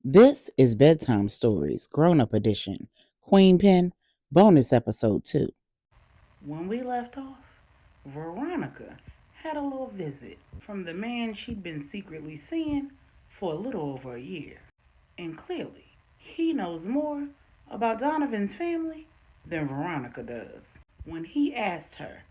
This is Bedtime Stories, Grownup Edition, Queenpin, bonus episode 2. When we left off, Veronica had a little visit from the man she'd been secretly seeing for a little over a year. And clearly, he knows more about Donovan's family than Veronica does. When he asked her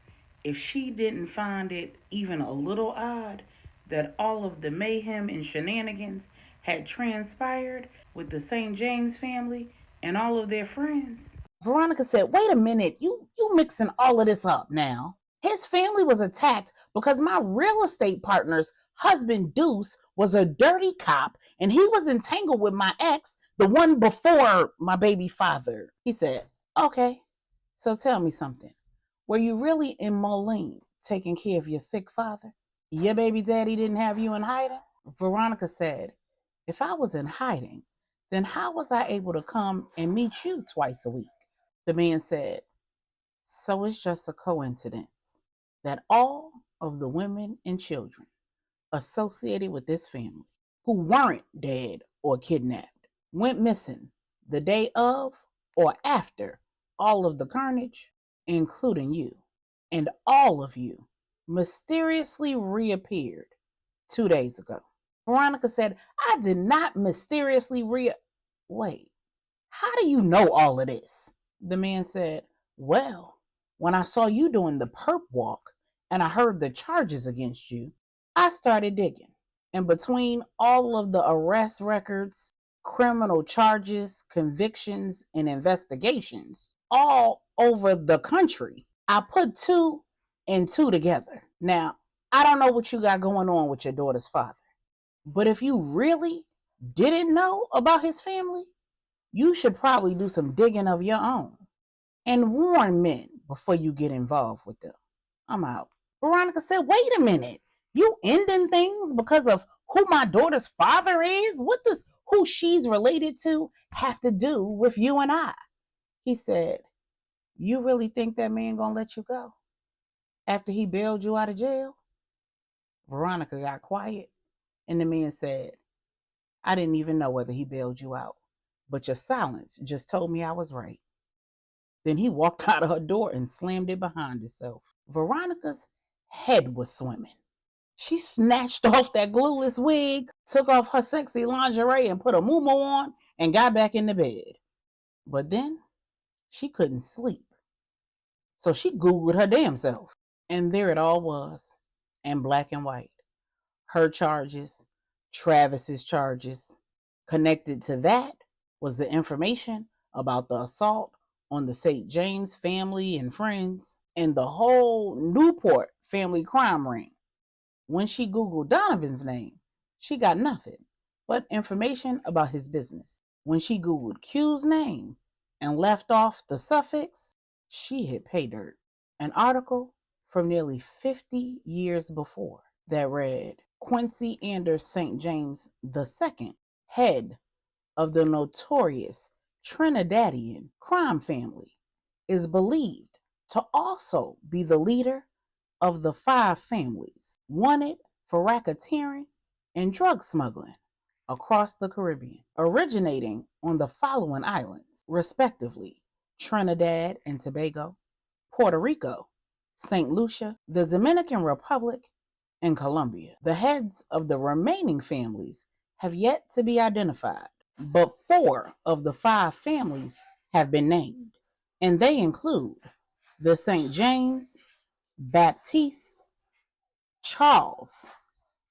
if she didn't find it even a little odd that all of the mayhem and shenanigans had transpired with the St. James family and all of their friends, Veronica said, "Wait a minute, you mixing all of this up now. His family was attacked because my real estate partner's husband Deuce was a dirty cop and he was entangled with my ex, the one before my baby father." He said, "Okay, so tell me something. Were you really in Moline taking care of your sick father? Your baby daddy didn't have you in hiding?" Veronica said, "If I was in hiding, then how was I able to come and meet you twice a week?" The man said, "So it's just a coincidence that all of the women and children associated with this family who weren't dead or kidnapped went missing the day of or after all of the carnage, including you. And all of you mysteriously reappeared 2 days ago." Veronica said, "I did not mysteriously Wait, how do you know all of this?" The man said, "Well, when I saw you doing the perp walk and I heard the charges against you, I started digging. And between all of the arrest records, criminal charges, convictions, and investigations all over the country, I put two and two together. Now, I don't know what you got going on with your daughter's father, but if you really didn't know about his family, you should probably do some digging of your own and warn men before you get involved with them. I'm out." Veronica said, "Wait a minute. You ending things because of who my daughter's father is? What does who she's related to have to do with you and I?" He said, "You really think that man gonna let you go after he bailed you out of jail?" Veronica got quiet, and the man said, "I didn't even know whether he bailed you out, but your silence just told me I was right." Then he walked out of her door and slammed it behind himself. Veronica's head was swimming. She snatched off that glueless wig, took off her sexy lingerie and put a muumuu on and got back in the bed. But then she couldn't sleep. So she Googled her damn self. And there it all was, in black and white. Her charges, Travis's charges. Connected to that was the information about the assault on the St. James family and friends and the whole Newport family crime ring. When she Googled Donovan's name, she got nothing but information about his business. When she Googled Q's name and left off the suffix, she hit pay dirt. An article from nearly 50 years before that read, "Quincy Anders St. James II, head of the notorious Trinidadian crime family, is believed to also be the leader of the five families wanted for racketeering and drug smuggling across the Caribbean, originating on the following islands, respectively: Trinidad and Tobago, Puerto Rico, St. Lucia, the Dominican Republic, and Colombia. The heads of the remaining families have yet to be identified, but four of the five families have been named, and they include the St. James, Baptiste, Charles,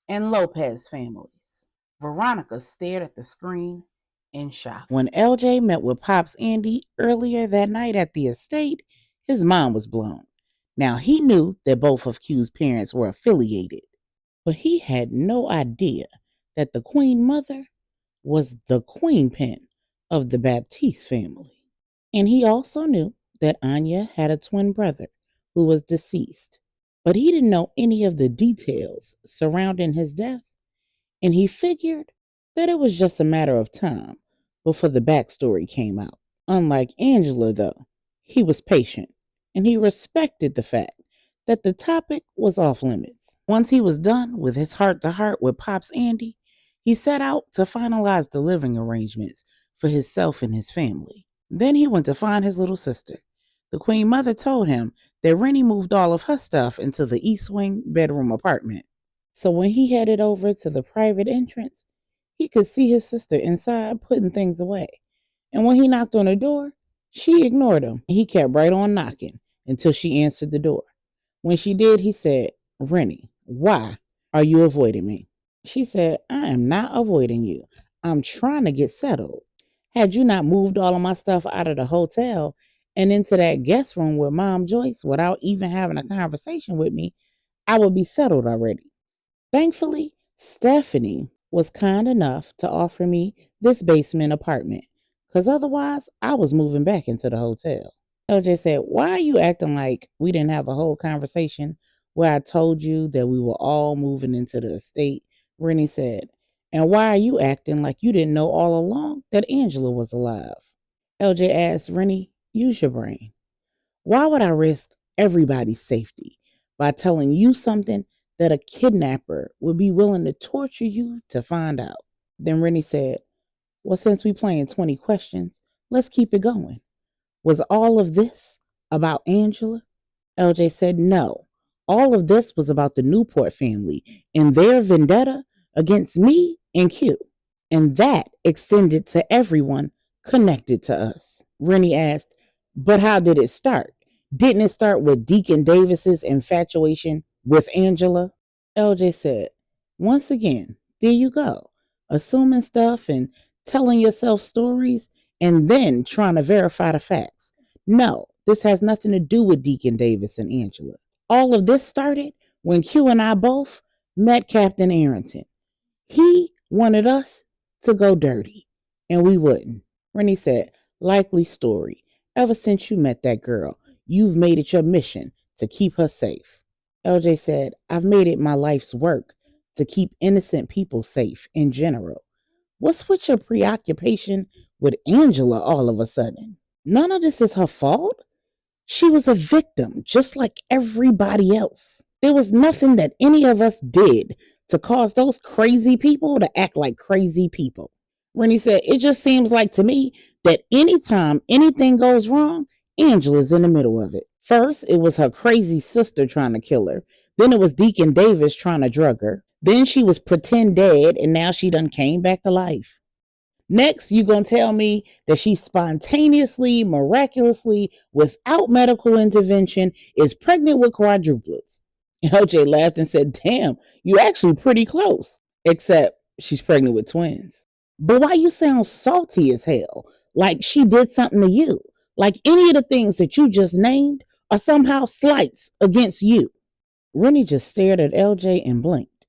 and Lopez families." Veronica stared at the screen in shock. When LJ met with Pops Andy earlier that night at the estate, his mind was blown. Now he knew that both of Q's parents were affiliated, but he had no idea that the Queen Mother was the Queenpin of the Baptiste family. And he also knew that Anya had a twin brother who was deceased, but he didn't know any of the details surrounding his death, and he figured that it was just a matter of time before the backstory came out. Unlike Angela, though, he was patient, and he respected the fact that the topic was off limits. Once he was done with his heart to heart with Pops Andy, He set out to finalize the living arrangements for himself and his family. Then he went to find his little sister. The Queen Mother told him that Rennie moved all of her stuff into the East Wing bedroom apartment. So when he headed over to the private entrance, he could see his sister inside putting things away. And when he knocked on the door, she ignored him. He kept right on knocking until she answered the door. When she did, he said, "Rennie, why are you avoiding me?" She said, "I am not avoiding you. I'm trying to get settled. Had you not moved all of my stuff out of the hotel and into that guest room with Mom Joyce without even having a conversation with me, I would be settled already." Thankfully, Stephanie was kind enough to offer me this basement apartment, because otherwise I was moving back into the hotel. LJ said, "Why are you acting like we didn't have a whole conversation where I told you that we were all moving into the estate?" Rennie said, "And why are you acting like you didn't know all along that Angela was alive?" LJ asked, "Rennie, use your brain. Why would I risk everybody's safety by telling you something that a kidnapper would be willing to torture you to find out?" Then Rennie said, "Well, since we playing 20 questions, let's keep it going. Was all of this about Angela?" LJ said, "No. All of this was about the Newport family and their vendetta against me and Q. And that extended to everyone connected to us." Rennie asked, "But how did it start? Didn't it start with Deacon Davis's infatuation with Angela?" LJ said, "Once again, there you go. Assuming stuff and telling yourself stories and then trying to verify the facts. No, this has nothing to do with Deacon Davis and Angela. All of this started when Q and I both met Captain Arrington. He wanted us to go dirty, and we wouldn't." Rennie said, "Likely story. Ever since you met that girl, you've made it your mission to keep her safe." LJ said, "I've made it my life's work to keep innocent people safe in general. What's with your preoccupation with Angela all of a sudden? None of this is her fault. She was a victim, just like everybody else. There was nothing that any of us did to cause those crazy people to act like crazy people." Rennie said, "It just seems like to me that anytime anything goes wrong, Angela's in the middle of it. First, it was her crazy sister trying to kill her. Then it was Deacon Davis trying to drug her. Then she was pretend dead, and now she done came back to life. Next, you gonna tell me that she spontaneously, miraculously, without medical intervention, is pregnant with quadruplets." LJ laughed and said, "Damn, you actually pretty close. Except she's pregnant with twins. But why you sound salty as hell? Like she did something to you. Like any of the things that you just named are somehow slights against you." Rennie just stared at LJ and blinked.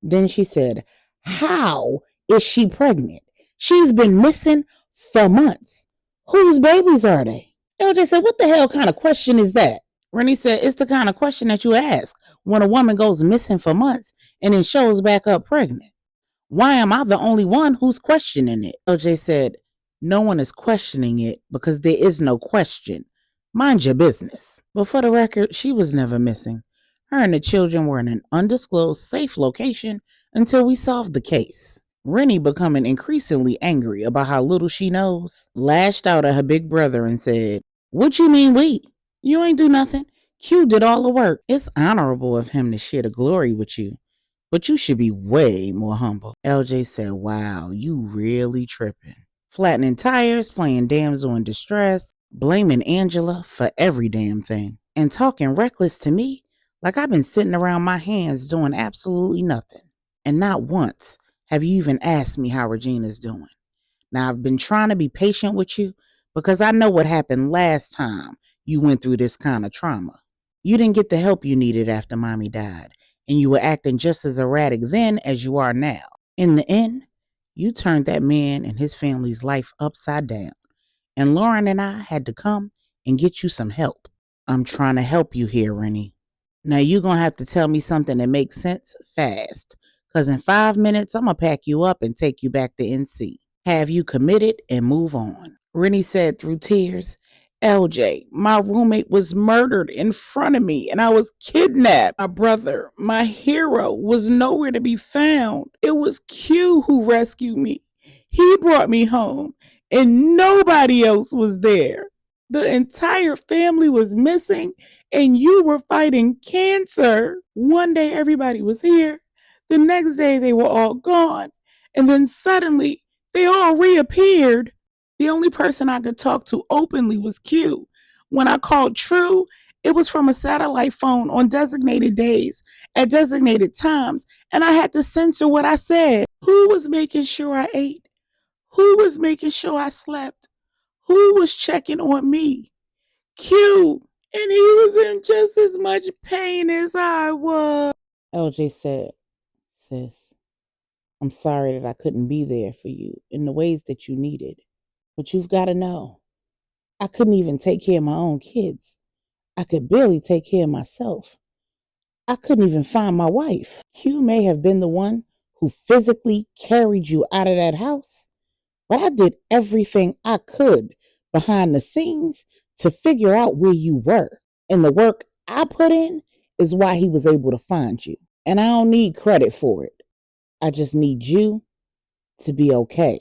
Then she said, "How is she pregnant? She's been missing for months. Whose babies are they?" LJ said, "What the hell kind of question is that?" Rennie said, "It's the kind of question that you ask when a woman goes missing for months and then shows back up pregnant. Why am I the only one who's questioning it?" LJ said, "No one is questioning it because there is no question. Mind your business." But for the record, she was never missing. Her and the children were in an undisclosed safe location until we solved the case. Rennie, becoming increasingly angry about how little she knows, lashed out at her big brother and said, "What you mean we? You ain't do nothing. Q did all the work. It's honorable of him to share the glory with you, but you should be way more humble." LJ said, "Wow, you really tripping. Flattening tires, playing damsel in distress, blaming Angela for every damn thing, and talking reckless to me like I've been sitting around my hands doing absolutely nothing. And not once have you even asked me how Regina's doing. Now, I've been trying to be patient with you because I know what happened last time you went through this kind of trauma. You didn't get the help you needed after Mommy died, and you were acting just as erratic then as you are now. In the end, you turned that man and his family's life upside down, and Lauren and I had to come and get you some help. I'm trying to help you here, Rennie. Now you're going to have to tell me something that makes sense fast, because in 5 minutes, I'm going to pack you up and take you back to NC. Have you committed and move on." Rennie said through tears, LJ, my roommate was murdered in front of me and I was kidnapped. My brother, my hero, was nowhere to be found. It was Q who rescued me. He brought me home and nobody else was there. The entire family was missing and you were fighting cancer. One day everybody was here. The next day they were all gone. And then suddenly they all reappeared. The only person I could talk to openly was Q. When I called True, it was from a satellite phone on designated days at designated times, and I had to censor what I said. Who was making sure I ate? Who was making sure I slept? Who was checking on me? Q. And he was in just as much pain as I was. LJ said, Sis, I'm sorry that I couldn't be there for you in the ways that you needed. But you've got to know, I couldn't even take care of my own kids. I could barely take care of myself. I couldn't even find my wife. Q may have been the one who physically carried you out of that house, but I did everything I could behind the scenes to figure out where you were. And the work I put in is why he was able to find you. And I don't need credit for it. I just need you to be okay.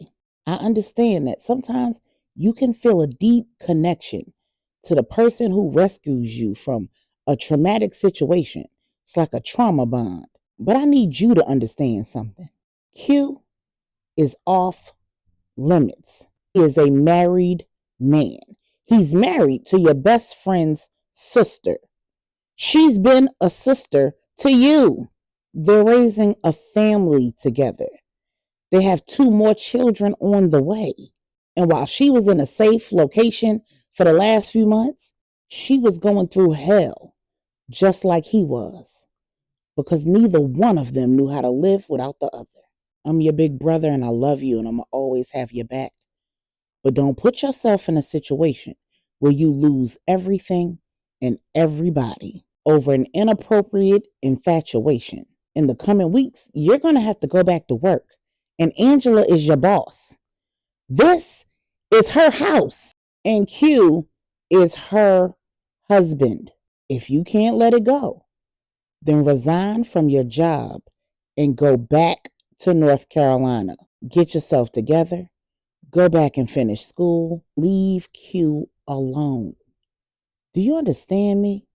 I understand that sometimes you can feel a deep connection to the person who rescues you from a traumatic situation. It's like a trauma bond. But I need you to understand something. Q is off limits. He is a married man. He's married to your best friend's sister. She's been a sister to you. They're raising a family together. They have 2 more children on the way. And while she was in a safe location for the last few months, she was going through hell just like he was because neither one of them knew how to live without the other. I'm your big brother and I love you and I'm going to always have your back. But don't put yourself in a situation where you lose everything and everybody over an inappropriate infatuation. In the coming weeks, you're going to have to go back to work. And Angela is your boss. This is her house. And Q is her husband. If you can't let it go, then resign from your job and go back to North Carolina. Get yourself together. Go back and finish school. Leave Q alone. Do you understand me?